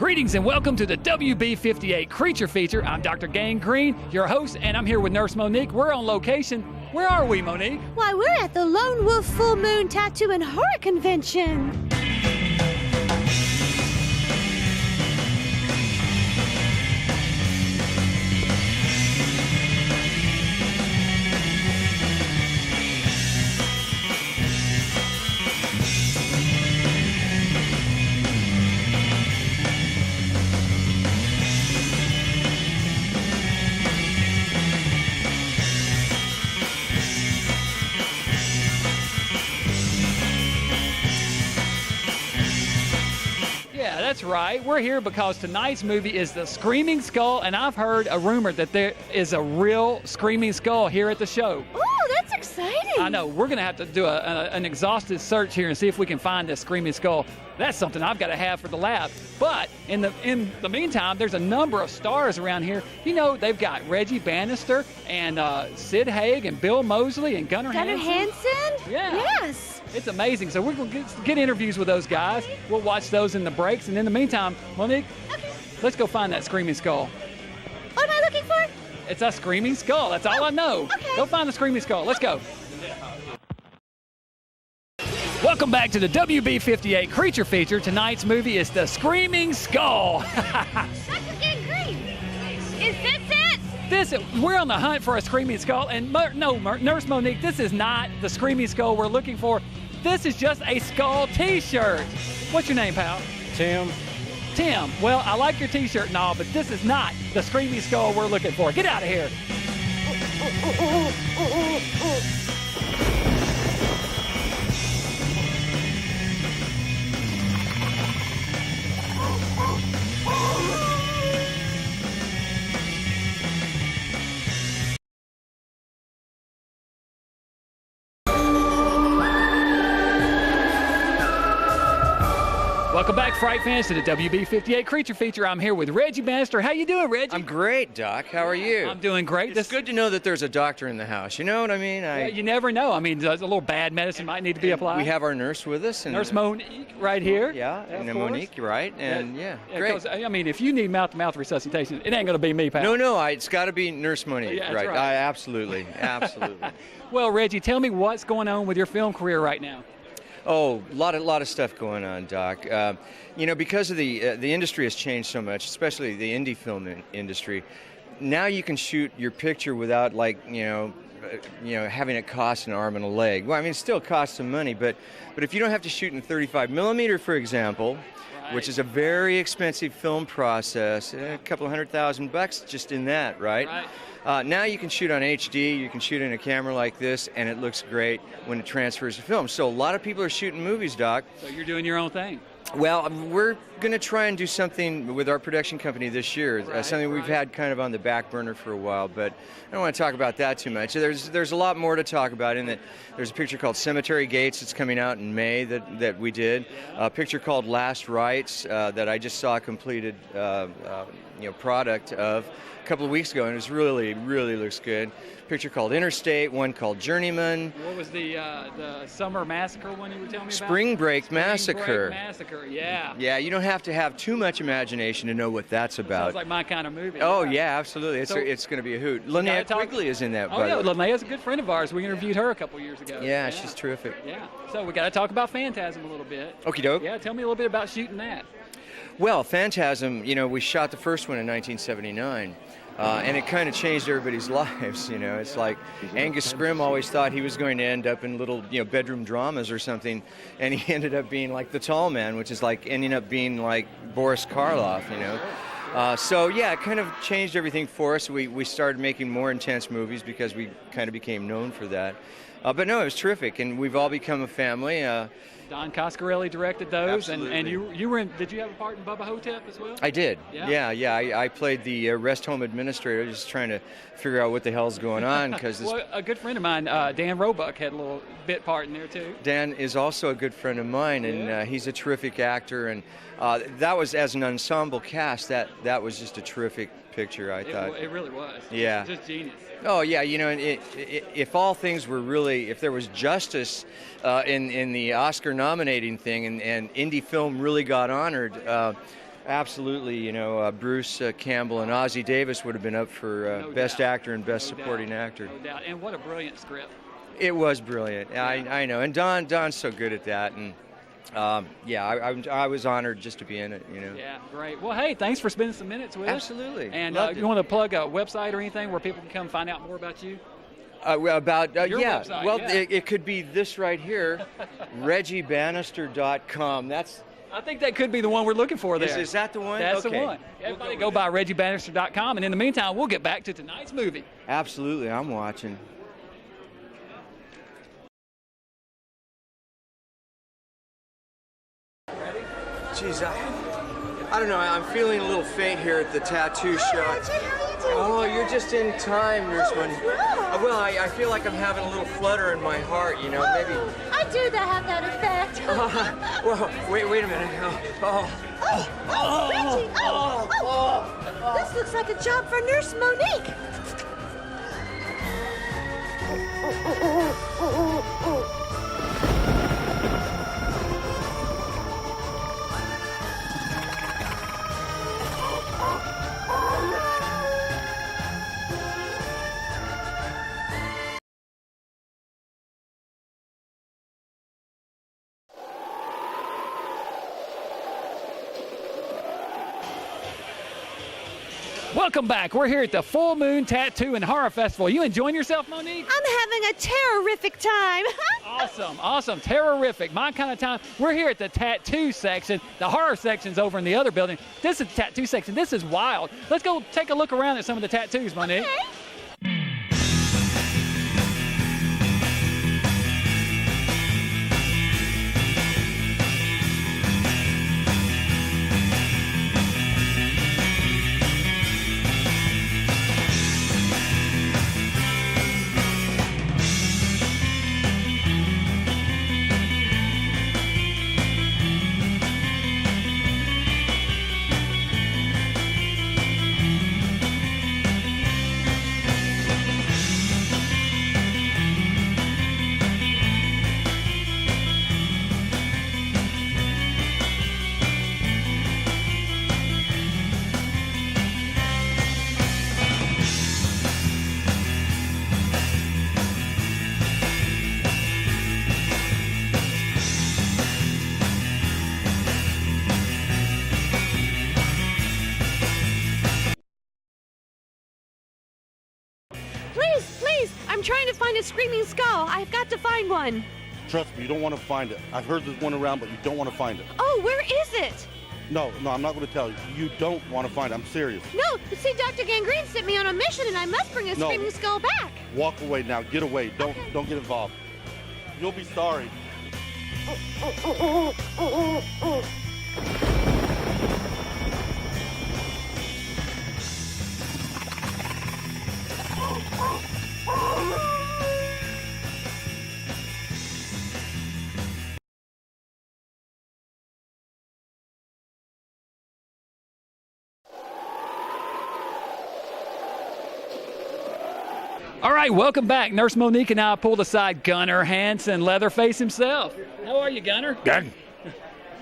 Greetings and welcome to the WB58 Creature Feature. I'm Dr. Gangrene, your host, and I'm here with Nurse Monique. We're on location. Where are we, Monique? Why, we're at the Lone Wolf Full Moon Tattoo and Horror Convention. That's right. We're here because tonight's movie is The Screaming Skull, and I've heard a rumor that there is a real Screaming Skull here at the show. Oh, that's exciting. I know. We're going to have to do an exhaustive search here and see if we can find this Screaming Skull. That's something I've got to have for the lab. But in the meantime, there's a number of stars around here. You know, they've got Reggie Bannister and Sid Haig and Bill Moseley and Gunnar Hansen. Gunnar Hansen? Yeah. Yes. It's amazing. So we're going to get interviews with those guys. We'll watch those in the breaks. And in the meantime, Monique, let's go find that Screaming Skull. What am I looking for? It's a Screaming Skull. That's all I know. Okay. Go find the Screaming Skull. Let's go. Welcome back to the WB58 Creature Feature. Tonight's movie is The Screaming Skull. Dr. Gangrene, is this it? We're on the hunt for a Screaming Skull. And Nurse Monique, this is not the Screaming Skull we're looking for. This is just a skull T-shirt. What's your name, pal? Tim. Tim. Well, I like your T-shirt and all, but this is not the Screaming Skull we're looking for. Get out of here. Welcome back, Fright fans, to the WB58 Creature Feature. I'm here with Reggie Bannister. How you doing, Reggie? I'm great, Doc. How are you? I'm doing great. It's good to know that there's a doctor in the house. You know what I mean? Yeah, you never know. I mean, a little bad medicine might need to be applied. We have our nurse with us. And Nurse Monique right here. Yeah, and Monique, right? And great. I mean, if you need mouth-to-mouth resuscitation, it ain't going to be me, pal. No, it's got to be Nurse Monique, Yeah, right? right. Absolutely. Well, Reggie, tell me what's going on with your film career right now. Oh, a lot of stuff going on, Doc. You know, because of the industry has changed so much, especially the indie film industry. Now you can shoot your picture without, having it cost an arm and a leg. Well, I mean, it still costs some money, but if you don't have to shoot in 35 millimeter, for example, right, which is a very expensive film process, a couple $100,000 just in that, right? Now you can shoot on HD, you can shoot in a camera like this, and it looks great when it transfers to film. So a lot of people are shooting movies, Doc. So you're doing your own thing. Well, we're going to try and do something with our production company this year, something we've had kind of on the back burner for a while, but I don't want to talk about that too much. There's a lot more to talk about in that. There's a picture called Cemetery Gates that's coming out in May that we did. A picture called Last Rites that I just saw a completed product of a couple of weeks ago, and it was really looks good. Picture called Interstate, one called Journeyman. What was the Summer Massacre one you were telling me about? Spring Break Massacre. Spring Break Massacre, yeah. Yeah, you don't have to have too much imagination to know what that's about. Sounds like my kind of movie. Oh, yeah, absolutely. It's going to be a hoot. Linnea Quigley is in that, by the way. Linnea's a good friend of ours. We interviewed her a couple years ago. Yeah, she's terrific. Yeah. So we got to talk about Phantasm a little bit. Okie doke. Yeah, tell me a little bit about shooting that. Well, Phantasm, we shot the first one in 1979. And it kind of changed everybody's lives, It's like Angus Scrimm always thought he was going to end up in little, bedroom dramas or something, and he ended up being like the tall man, which is like ending up being like Boris Karloff, So yeah, it kind of changed everything for us. We started making more intense movies because we kind of became known for that. But no, it was terrific, and we've all become a family. Don Coscarelli directed those, Absolutely. and you were in. Did you have a part in Bubba Hotep as well? I did. Yeah. I played the rest home administrator, just trying to figure out what the hell's going on because. Well, a good friend of mine, Dan Roebuck, had a little bit part in there too. Dan is also a good friend of mine, and he's a terrific actor. And that was, as an ensemble cast, that was just a terrific picture, I thought. It really was. Yeah. Just genius. Oh yeah, if all things were really, if there was justice in the Oscar nominating thing, and indie film really got honored, Absolutely. You know, Bruce Campbell and Ossie Davis would have been up for No Best doubt. Actor and Best No Supporting doubt. Actor. No doubt. And what a brilliant script. It was brilliant. Yeah. I know. And Don's so good at that. And I was honored just to be in it, you know. Yeah, great. Well, hey, thanks for spending some minutes with us. Absolutely. And Loved you it. want to plug a website or anything where people can come find out more about you? Your website, well, yeah. it could be this right here, reggiebannister.com. I think that could be the one we're looking for there. Is that the one? That's Okay. the one. Everybody go by reggiebannister.com, and in the meantime, we'll get back to tonight's movie. Absolutely, I'm watching. Geez, I don't know. I'm feeling a little faint here at the tattoo shop. Reggie, how you doing? Oh, you're just in time, Nurse Money. Well, I feel like I'm having a little flutter in my heart, you know, maybe. I do have that effect. Well, wait a minute. Reggie! This looks like a job for Nurse Monique. Welcome back. We're here at the Full Moon Tattoo and Horror Festival. You enjoying yourself, Monique? I'm having a terrific time. Awesome. Terrific. My kind of time. We're here at the tattoo section. The horror section's over in the other building. This is the tattoo section. This is wild. Let's go take a look around at some of the tattoos, Monique. Okay. Please, I'm trying to find a screaming skull. I've got to find one. Trust me, you don't want to find it. I've heard there's one around, but you don't want to find it. Oh, where is it? No, I'm not going to tell you. You don't want to find it. I'm serious. No, see, Dr. Gangrene sent me on a mission, and I must bring a No. screaming skull back. Walk away now. Get away. Don't get involved. You'll be sorry. All right, welcome back. Nurse Monique and I pulled aside Gunnar Hansen, Leatherface himself. How are you, Gunnar? Good.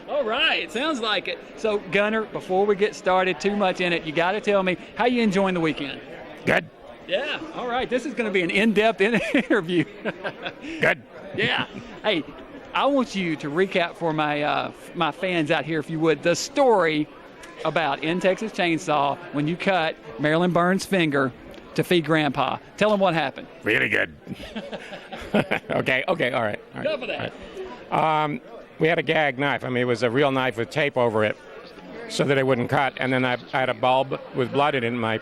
All right, sounds like it. So, Gunnar, before we get started too much in it, you got to tell me how you enjoying the weekend. Good. Yeah, all right. This is going to be an in-depth interview. Good. Yeah. Hey, I want you to recap for my fans out here, if you would, the story about in Texas Chainsaw when you cut Marilyn Burns' finger to feed Grandpa. Tell them what happened. Really good. Okay, all right. Enough of that. All right. We had a gag knife. I mean, it was a real knife with tape over it so that it wouldn't cut. And then I had a bulb with blood in my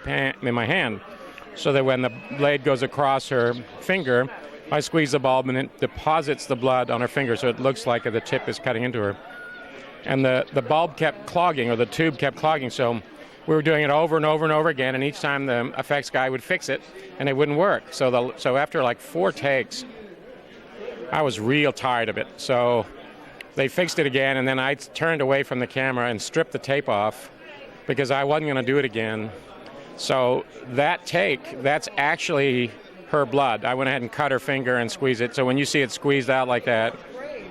hand so that when the blade goes across her finger, I squeeze the bulb and it deposits the blood on her finger so it looks like the tip is cutting into her. And the bulb kept clogging, or the tube kept clogging, so we were doing it over and over and over again, and each time the effects guy would fix it, and it wouldn't work. So after like 4 takes, I was real tired of it. So they fixed it again, and then I turned away from the camera and stripped the tape off because I wasn't going to do it again. So that take, that's actually her blood. I went ahead and cut her finger and squeezed it. So when you see it squeezed out like that,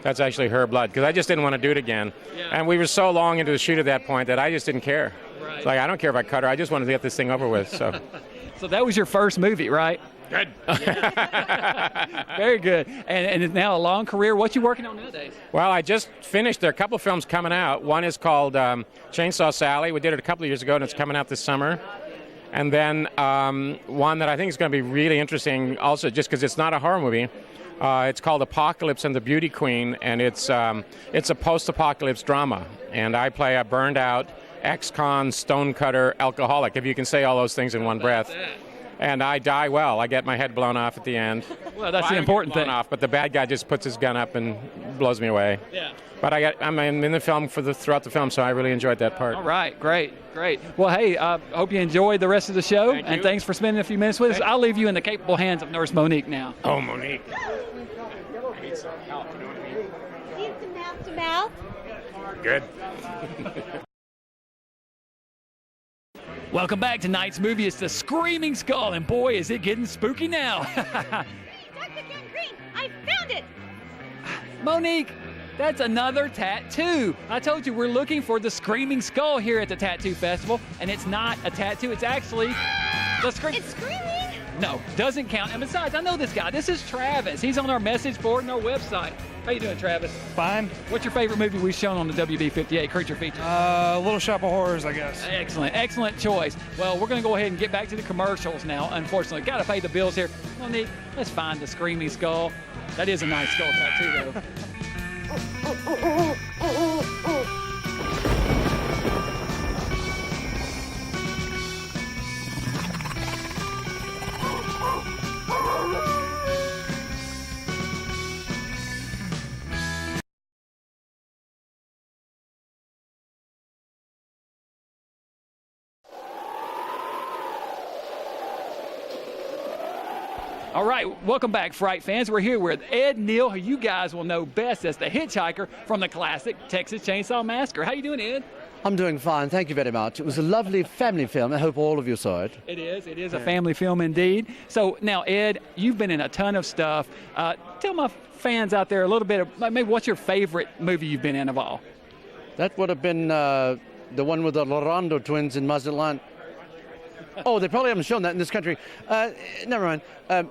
that's actually her blood, because I just didn't want to do it again. Yeah. And we were so long into the shoot at that point that I just didn't care. Right. It's like, I don't care if I cut her. I just wanted to get this thing over with. So. So that was your first movie, right? Good. Very good. And it's now a long career. What you working on nowadays? Well, I just finished. There are a couple of films coming out. One is called Chainsaw Sally. We did it a couple of years ago, and it's coming out this summer. And then one that I think is going to be really interesting, also just because it's not a horror movie. It's called Apocalypse and the Beauty Queen, and it's a post-apocalypse drama. And I play a burned-out ex-con, stonecutter, alcoholic, if you can say all those things in one breath. And I die well. I get my head blown off at the end. Well, that's the important thing. Off, but the bad guy just puts his gun up and blows me away. Yeah. But I'm in the film throughout the film, so I really enjoyed that part. All right, great. Well, hey, hope you enjoyed the rest of the show, and thanks for spending a few minutes with us. I'll leave you in the capable hands of Nurse Monique now. Oh, Monique. I need some help, you know what I mean? Need some mouth to mouth? Good. Welcome back. Tonight's movie is The Screaming Skull, and boy, is it getting spooky now. Dr. Gangrene, I found it! Monique, that's another tattoo. I told you we're looking for the Screaming Skull here at the Tattoo Festival, and it's not a tattoo. It's actually the It's screaming? No, doesn't count. And besides, I know this guy. This is Travis. He's on our message board and our website. How you doing, Travis? Fine. What's your favorite movie we've shown on the WB58 Creature Feature? Little Shop of Horrors, I guess. Excellent choice. Well, we're going to go ahead and get back to the commercials now. Unfortunately, got to pay the bills here. Monique, let's find the Screaming Skull. That is a nice skull tattoo, though. All right, welcome back, Fright fans. We're here with Ed Neal, who you guys will know best as the hitchhiker from the classic Texas Chainsaw Massacre. How you doing, Ed? I'm doing fine, thank you very much. It was a lovely family film. I hope all of you saw it. It is a family film indeed. So now, Ed, you've been in a ton of stuff. Tell my fans out there a little bit of maybe what's your favorite movie you've been in of all? That would have been the one with the Larondo twins in Mazatlan. Oh, they probably haven't shown that in this country. Never mind.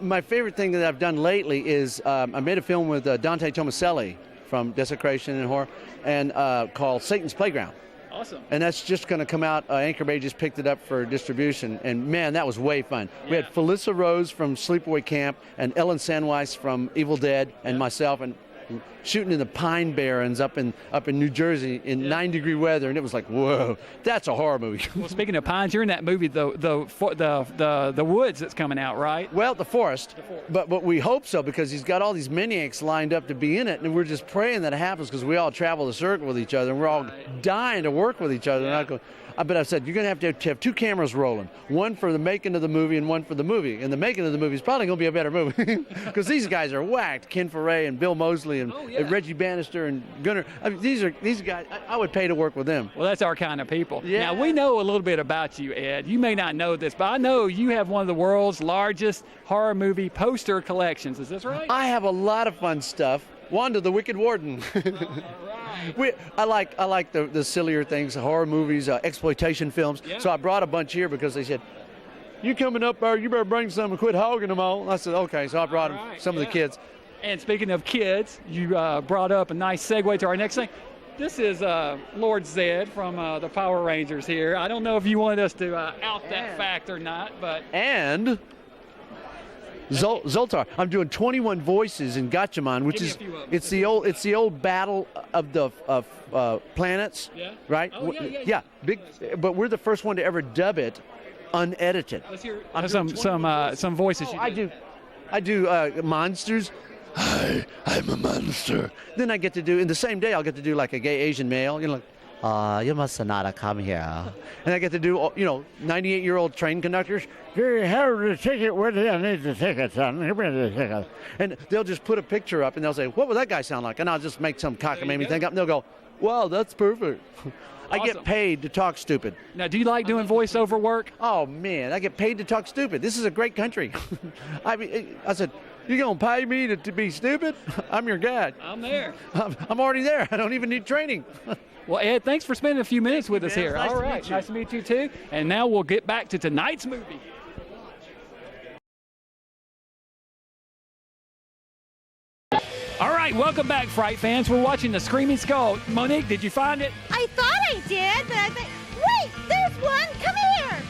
My favorite thing that I've done lately is I made a film with Dante Tomaselli from Desecration and Horror, and called Satan's Playground. Awesome. And that's just going to come out. Anchor Bay just picked it up for distribution, and man, that was way fun. Yeah. We had Felissa Rose from Sleepaway Camp, and Ellen Sandweiss from Evil Dead, and myself, and shooting in the Pine Barrens up in New Jersey in 9-degree weather, and it was like, whoa, that's a horror movie. Well, speaking of pines, you're in that movie, the Woods, that's coming out, right? Well, the forest. But we hope so, because he's got all these maniacs lined up to be in it, and we're just praying that it happens, because we all travel the circle with each other, and we're all dying to work with each other. Yeah. And but I said, you're going to have two cameras rolling, one for the making of the movie and one for the movie. And the making of the movie is probably going to be a better movie, because these guys are whacked. Ken Foree and Bill Moseley and Reggie Bannister and Gunnar. I mean, these guys, I would pay to work with them. Well, that's our kind of people. Yeah. Now, we know a little bit about you, Ed. You may not know this, but I know you have one of the world's largest horror movie poster collections. Is this right? I have a lot of fun stuff. Wanda the Wicked Warden. I like the sillier things, horror movies, exploitation films. Yeah. So I brought a bunch here because they said, "You coming up there? You better bring some and quit hogging them all." And I said, "Okay." So I brought some of the kids. And speaking of kids, you brought up a nice segue to our next thing. This is Lord Zed from the Power Rangers here. I don't know if you wanted us to out that fact or not, but and. Zoltar. I'm doing 21 voices in Gatchaman, which is it's the old battle of the planets, right? Oh, yeah. Big, but we're the first one to ever dub it unedited. Let's hear some voices. I do monsters. Hi, I'm a monster. Then I get to do in the same day. I'll get to do like a gay Asian male. You know, like, you must not come here. And I get to do, 98-year-old train conductors. You have the ticket with you. I need the ticket, son. Give me the ticket. And they'll just put a picture up, and they'll say, "What would that guy sound like?" And I'll just make some cockamamie thing up, and they'll go, "Wow, that's perfect." I get paid to talk stupid. Now, do you like doing voiceover work? Oh, man, I get paid to talk stupid. This is a great country. I mean, I said, You gonna pay me to be stupid? I'm your guy. I'm there. I'm already there. I don't even need training. Well, Ed, thanks for spending a few minutes with us man. here. Nice All to right. meet you. Nice to meet you, too. And now we'll get back to tonight's movie. All right, welcome back, Fright fans. We're watching The Screaming Skull. Monique, did you find it? I thought I did, but I thought, wait, there's one. Come here.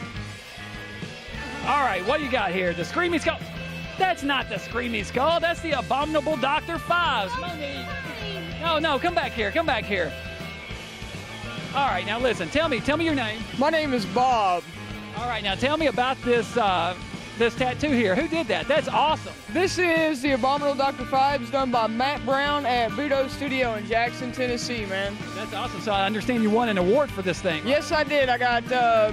All right, what do you got here? The Screaming Skull. That's not the Screaming Skull. That's the Abominable Dr. Fives. Monique. No, come back here. Come back here. All right, now listen. Tell me your name. My name is Bob. All right, now tell me about this this tattoo here. Who did that? That's awesome. This is the Abominable Dr. Fives done by Matt Brown at Budo Studio in Jackson, Tennessee, man. That's awesome. So I understand you won an award for this thing. Yes, I did. I got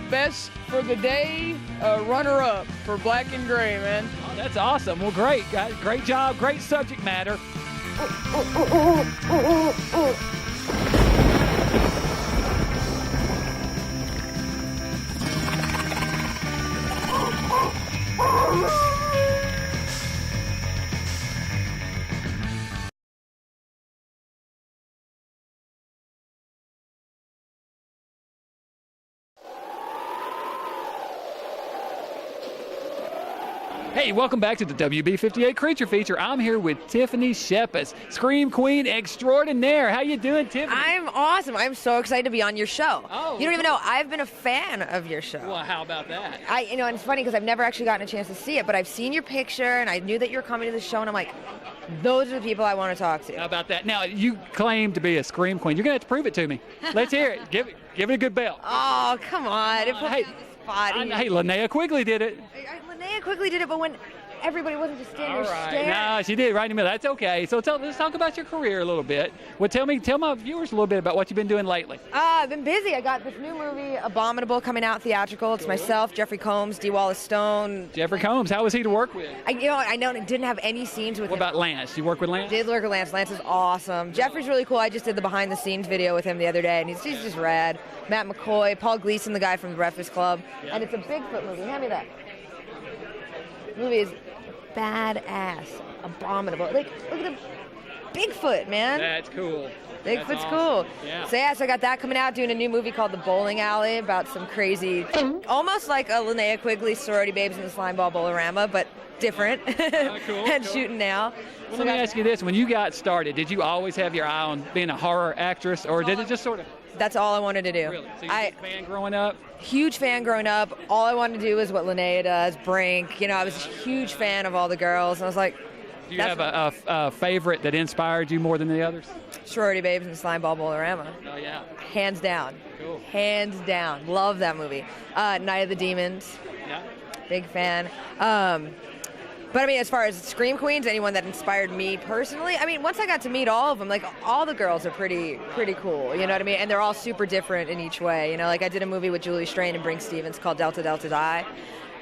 Best for the Day, runner-up for Black and Gray, man. Oh, that's awesome. Well, great. Great job. Great subject matter. Hey, welcome back to the WB58 Creature Feature. I'm here with Tiffany Shepis, Scream Queen Extraordinaire. How you doing, Tiffany? I'm awesome. I'm so excited to be on your show. Oh, you don't even know. I've been a fan of your show. Well, how about that? And it's funny because I've never actually gotten a chance to see it, but I've seen your picture and I knew that you were coming to the show, and I'm like, those are the people I want to talk to. How about that? Now, you claim to be a Scream Queen. You're going to have to prove it to me. Let's hear it. Give it a good belt. Oh, come on. It put me Hey, on the spot. Hey, Linnea Quigley did it. Linnea quickly did it, but when everybody wasn't just standing there staring. No, she did right in the middle. That's okay. So let's talk about your career a little bit. Well, tell my viewers a little bit about what you've been doing lately. I've been busy. I got this new movie, Abominable, coming out theatrical. It's myself, Jeffrey Combs, D. Wallace Stone. Jeffrey Combs, how was he to work with? I didn't have any scenes with What him. about Lance? You work with Lance? Did work with Lance. Lance is awesome. Jeffrey's really cool. I just did the behind the scenes video with him the other day, and he's just rad. Matt McCoy, Paul Gleason, the guy from The Breakfast Club. Yeah. And it's a Bigfoot movie. Hand me that. The movie is badass. Abominable. Like, look at the Bigfoot, man. That's cool. Bigfoot's That's cool. awesome. Yeah. So I got that coming out, doing a new movie called The Bowling Alley about some crazy, almost like a Linnea Quigley Sorority Babes in the Slimeball Bowlerama, but different. Cool, and cool. shooting now. Well, let me ask you this. When you got started, did you always have your eye on being a horror actress, or did it just sort of... That's all I wanted to do. Really? So you're a big fan growing up? Huge fan growing up. All I wanted to do is what Linnea does, Brink. I was a huge fan of all the girls. And I was like, Do you have a favorite that inspired you more than the others? Sorority Babes and Slimeball Bowlerama. Oh, yeah. Hands down. Cool. Hands down. Love that movie. Night of the Demons. Yeah. Big fan. But as far as Scream Queens, anyone that inspired me personally, once I got to meet all of them, all the girls are pretty cool, you know what I mean? And they're all super different in each way, I did a movie with Julie Strain and Brink Stevens called Delta Delta Die,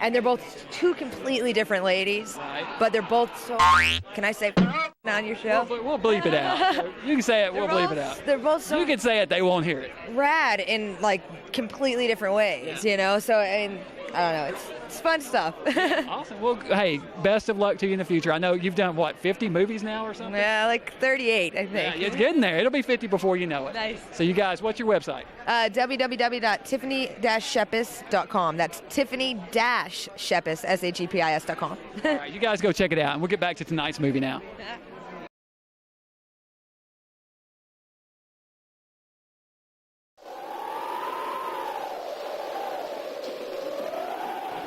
and they're both two completely different ladies, but they're both so... Can I say on your show? We'll bleep it out. You can say it, we'll bleep it out. They're both so... You can say it, they won't hear it. Rad in, completely different ways, So, I don't know, it's fun stuff. Awesome. Well, hey, best of luck to you in the future. I know you've done, 50 movies now or something? Yeah, 38, I think. Yeah, it's getting there. It'll be 50 before you know it. Nice. So you guys, what's your website? www.tiffany-shepis.com. That's Tiffany-Shepis, SHEPIS.com. All right, you guys go check it out, and we'll get back to tonight's movie now.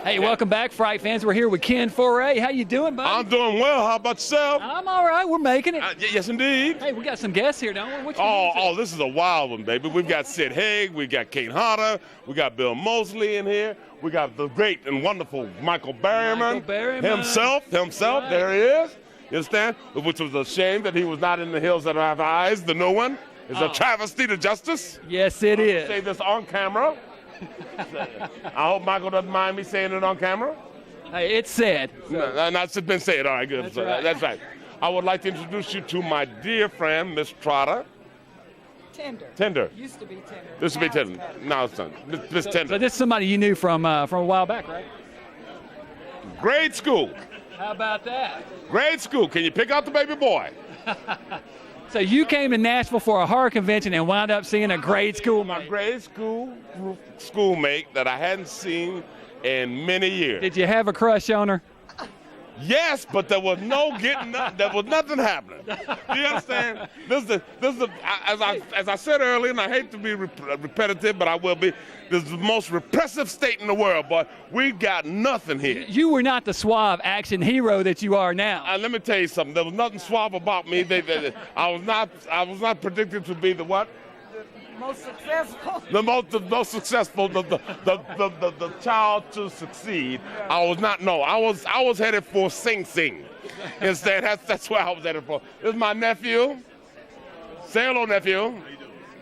Hey, welcome back, Fright fans. We're here with Ken Foree. How you doing, buddy? I'm doing well. How about yourself? I'm all right. We're making it. Yes, indeed. Hey, we got some guests here, don't we? What you Oh, this is a wild one, baby. We've got Sid Haig. We've got Kate Hodder. We got Bill Moseley in here. We got the great and wonderful Michael Berryman. Himself. Right. There he is. You understand? Which was a shame that he was not in The Hills That Have Eyes, the new one. It's a travesty to justice. Yes, it is. Say this on camera. I hope Michael doesn't mind me saying it on camera. Hey, it's said. No, it's been said. All right, good. That's right. I would like to introduce you to my dear friend, Miss Trotter. Tender. Used to be Tender. This would be Tender. Now it's Tender. Miss Tender. So this is somebody you knew from a while back, right? Grade school. How about that? Grade school. Can you pick out the baby boy? So you came to Nashville for a horror convention and wound up seeing a grade school mate. My grade schoolmate that I hadn't seen in many years. Did you have a crush on her? Yes, but there was no getting up. There was nothing happening. Do you understand? As I said earlier, and I hate to be repetitive, but I will be. This is the most repressive state in the world, boy. We got nothing here. You were not the suave action hero that you are now. Let me tell you something. There was nothing suave about me. I was not predicted to be the what? Most successful. The most successful, the child to succeed. I was not. No, I was headed for Sing Sing. Instead, that's where I was headed for. This is my nephew. Say hello, nephew.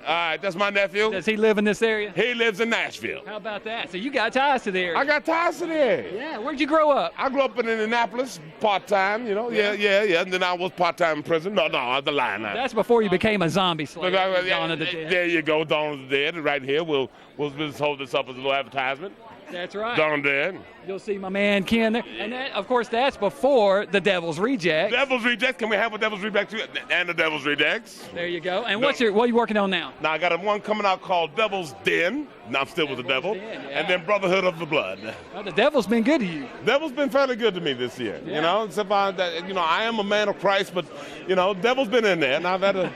All right, that's my nephew. Does he live in this area? He lives in Nashville. How about that? So you got ties to the area. I got ties to the area. Yeah, where'd you grow up? I grew up in Indianapolis, part-time, you know. Yeah. And then I was part-time in prison. No, I was the line. That's before you became a zombie slave. Dawn of the Dead. There you go, Dawn of the Dead. Right here, we'll just hold this up as a little advertisement. That's right. Dawn of the Dead. You'll see my man Ken there. And that, of course, that's before the Devil's Rejects. Devil's Rejects. Can we have a Devil's Rejects too? And the Devil's Rejects. There you go. And what are you working on now? Now I got one coming out called Devil's Den. Now I'm still with the devil. Den, yeah. And then Brotherhood of the Blood. Well, the devil's been good to you. Devil's been fairly good to me this year. Yeah. You know, except I am a man of Christ, but devil's been in there, and I've had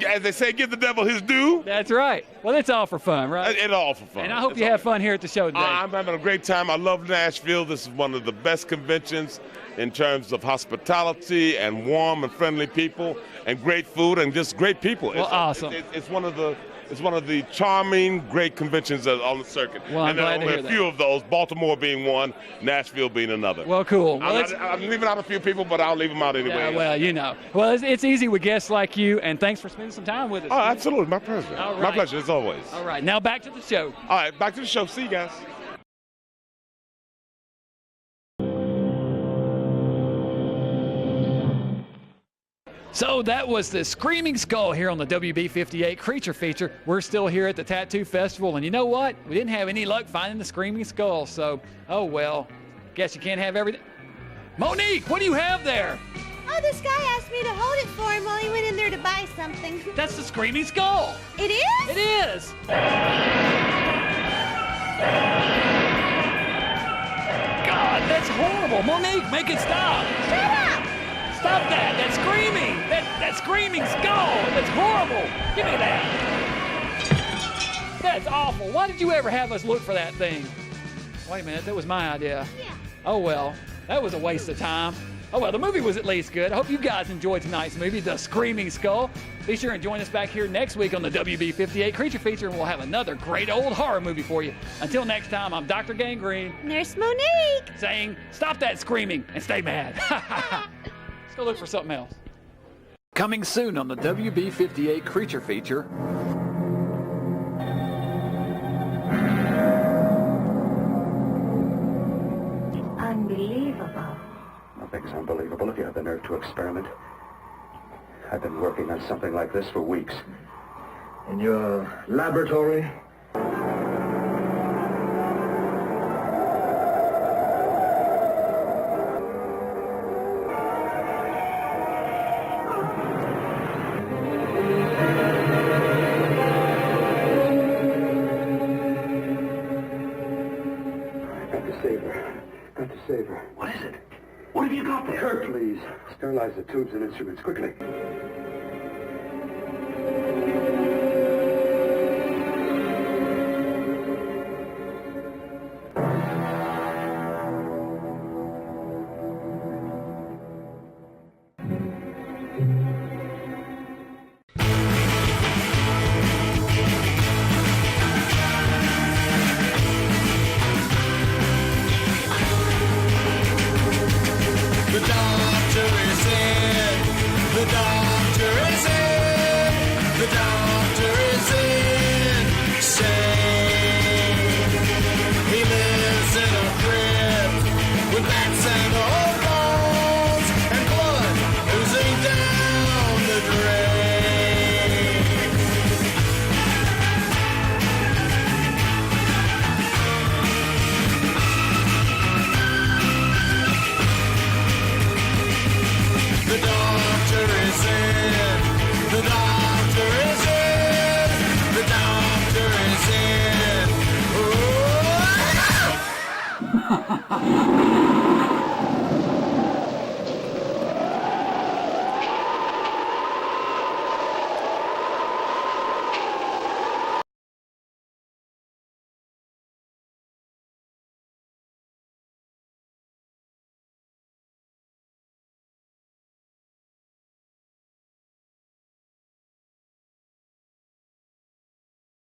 as they say, give the devil his due. That's right. Well, it's all for fun, right? It's all for fun. And I hope you have fun here at the show today. I'm having a great time. I love Nashville. This is one of the best conventions in terms of hospitality and warm and friendly people and great food and just great people. Well, awesome. It's one of the charming, great conventions on the circuit. Well, I'm glad to hear a few of those, Baltimore being one, Nashville being another. Well, cool. Well, I'm leaving out a few people, but I'll leave them out anyway. Yeah, well, you know. Well, it's easy with guests like you, and thanks for spending some time with us. Oh, absolutely. My pleasure. All right. My pleasure, as always. All right. Now back to the show. All right, back to the show. See you guys. So that was the Screaming Skull here on the WB58 Creature Feature. We're still here at the Tattoo Festival, and you know what? We didn't have any luck finding the Screaming Skull, so, oh well. Guess you can't have everything. Monique, what do you have there? Oh, this guy asked me to hold it for him while he went in there to buy something. That's the Screaming Skull. It is? It is. God, that's horrible. Monique, make it stop. Shut up. Stop that. That's screaming. That screaming skull. That's horrible. Give me that. That's awful. Why did you ever have us look for that thing? Wait a minute. That was my idea. Yeah. Oh, well. That was a waste of time. Oh, well, the movie was at least good. I hope you guys enjoyed tonight's movie, The Screaming Skull. Be sure and join us back here next week on the WB58 Creature Feature, and we'll have another great old horror movie for you. Until next time, I'm Dr. Gangrene. Nurse Monique. Saying, stop that screaming and stay mad. Let's go look for something else. Coming soon on the WB58 Creature Feature. Unbelievable. Nothing's unbelievable if you have the nerve to experiment. I've been working on something like this for weeks. In your laboratory? Save her. What is it? What have you got there? Kurt, please. Sterilize the tubes and instruments quickly.